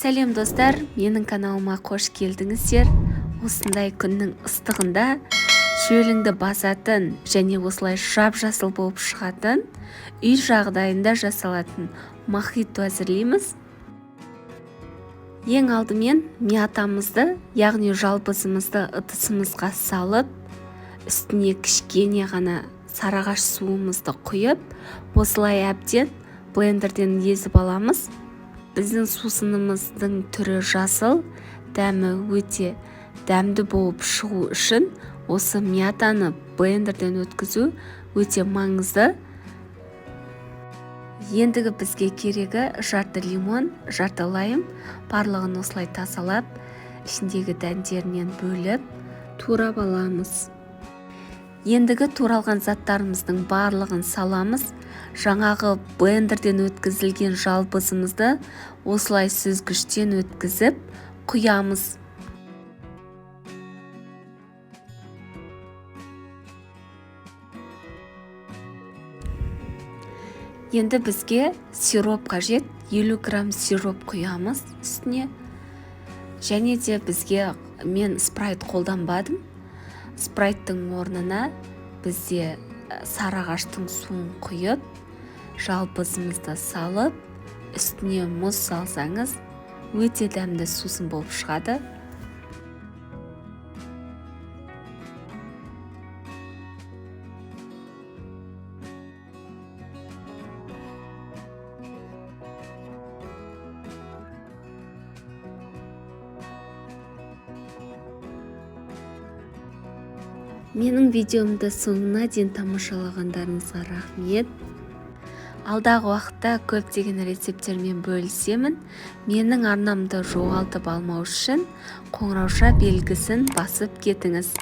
Сәлем достар, менің каналыма қош келдіңіздер. Осындай күннің ыстығында шөліңді басатын және осылай жап-жасыл болып шығатын үй жағдайында жасалатын мохито әзірлейміз. Ең алдымен мятамызды, яғни жалбызымызды ыдысымызға салып, үстіне кішкене ғана сарыағаш суымызды құйып, осылай әбден блендерден езіп аламыз. Біздің сусынымыздың түрі жасыл, дәмі өте дәмді болып шығу үшін осы мятаны блендерден өткізу өте маңызды. Ендігі бізге керегі жарты лимон, жарты лайм, барлығын осылай тазалап, ішіндегі дәндерінен бөліп, турап аламыз. Ендігі туралған заттарымыздың барлығын саламыз. Жаңағы блендерден өткізілген жалбызымызды осылай сүзгіштен өткізіп құямыз. Енді бізге сироп қажет, 50 грамм сироп құямыз үстіне. Және де бізге мен спрайт қолданбадым. Спрайттың орнына бізде сарыағаштың суын құйып, жалбызымызды салып, үстіне мұз салсаңыз, өте дәмді сусын болып шығады. Менің видеомды соңына дейін тамашалағандарыңызға рахмет. Алдағы уақытта көптеген рецепттермен бөлісемін. Менің арнамды жоғалтып алмау үшін қоңырауша белгісін басып кетіңіз.